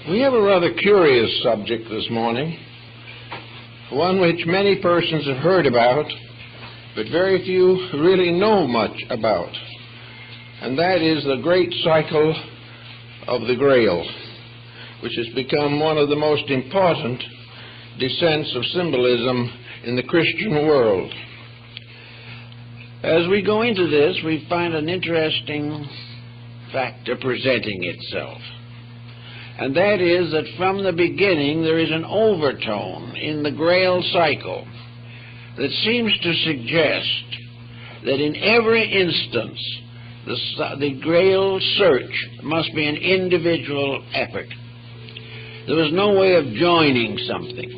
We have a rather curious subject this morning, one which many persons have heard about, but very few really know much about, and that is the great cycle of the Grail, which has become one of the most important descents of symbolism in the Christian world. As we go into this, we find an interesting factor presenting itself. And that is that from the beginning there is an overtone in the Grail cycle that seems to suggest that in every instance the Grail search must be an individual effort. There was no way of joining something.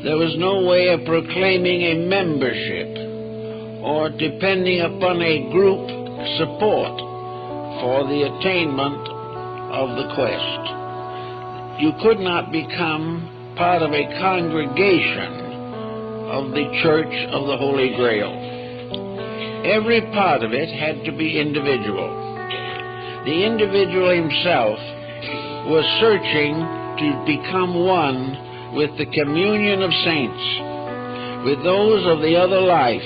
There was no way of proclaiming a membership or depending upon a group support for the attainment of the quest. You could not become part of a congregation of the Church of the Holy Grail. Every part of it had to be individual. The individual himself was searching to become one with the communion of saints, with those of the other life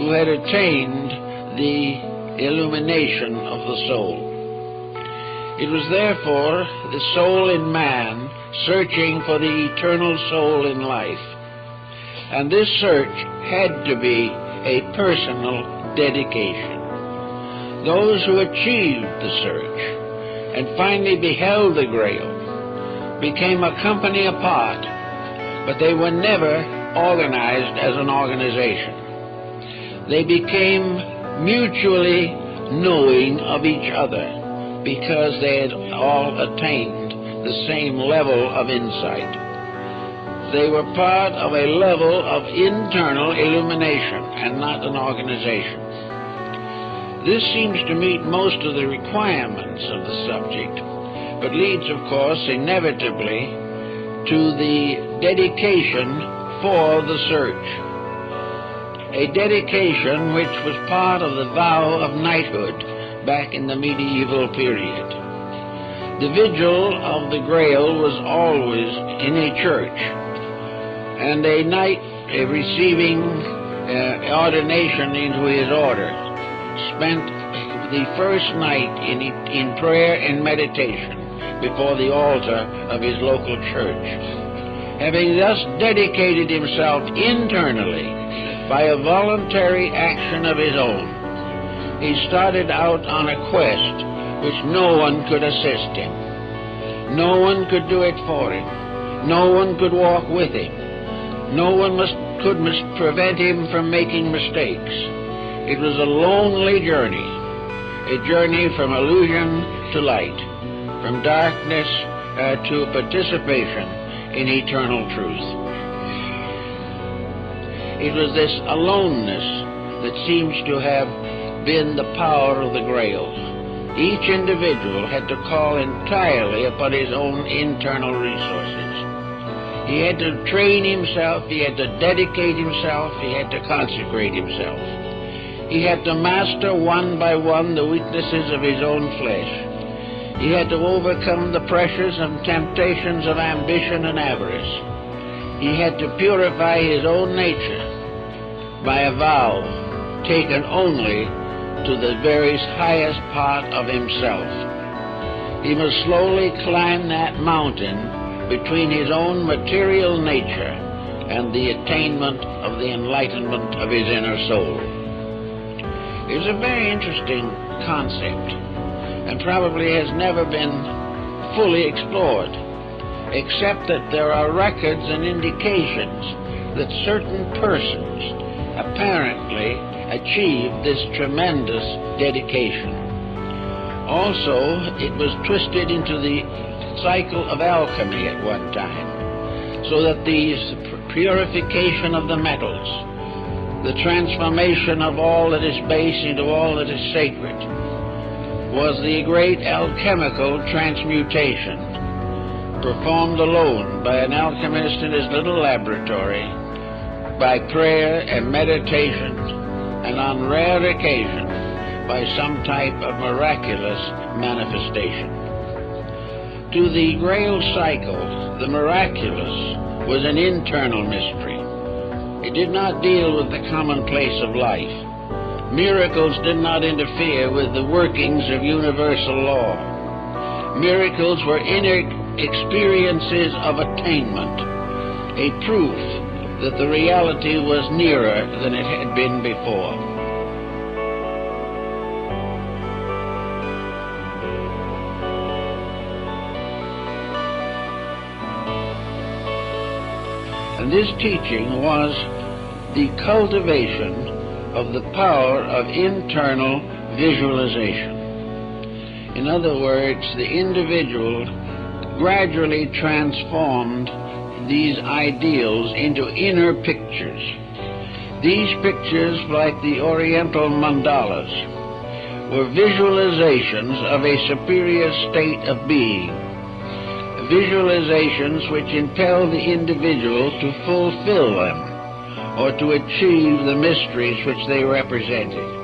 who had attained the illumination of the soul. It was therefore the soul in man searching for the eternal soul in life. And this search had to be a personal dedication. Those who achieved the search and finally beheld the Grail became a company apart, but they were never organized as an organization. They became mutually knowing of each other, because they had all attained the same level of insight. They were part of a level of internal illumination and not an organization. This seems to meet most of the requirements of the subject, but leads, of course, inevitably to the dedication for the search. A dedication which was part of the vow of knighthood back in the medieval period. The vigil of the Grail was always in a church, and a knight receiving ordination into his order spent the first night in prayer and meditation before the altar of his local church. Having thus dedicated himself internally by a voluntary action of his own, he started out on a quest which no one could assist him. No one could do it for him. No one could walk with him. No one could prevent him from making mistakes. It was a lonely journey, a journey from illusion to light, from darkness to participation in eternal truth. It was this aloneness that seems to have been the power of the Grail. Each individual had to call entirely upon his own internal resources. He had to train himself, he had to dedicate himself, he had to consecrate himself. He had to master one by one the weaknesses of his own flesh. He had to overcome the pressures and temptations of ambition and avarice. He had to purify his own nature by a vow taken only to the very highest part of himself. He must slowly climb that mountain between his own material nature and the attainment of the enlightenment of his inner soul. It's a very interesting concept, and probably has never been fully explored, except that there are records and indications that certain persons apparently achieved this tremendous dedication. Also, it was twisted into the cycle of alchemy at one time, so that the purification of the metals, the transformation of all that is base into all that is sacred, was the great alchemical transmutation, performed alone by an alchemist in his little laboratory, by prayer and meditation, and on rare occasions by some type of miraculous manifestation. To the Grail cycle, the miraculous was an internal mystery. It did not deal with the commonplace of life. Miracles did not interfere with the workings of universal law. Miracles were inner experiences of attainment, a proof that the reality was nearer than it had been before. And this teaching was the cultivation of the power of internal visualization. In other words, the individual gradually transformed these ideals into inner pictures. These pictures, like the Oriental mandalas, were visualizations of a superior state of being, visualizations which impel the individual to fulfill them, or to achieve the mysteries which they represented.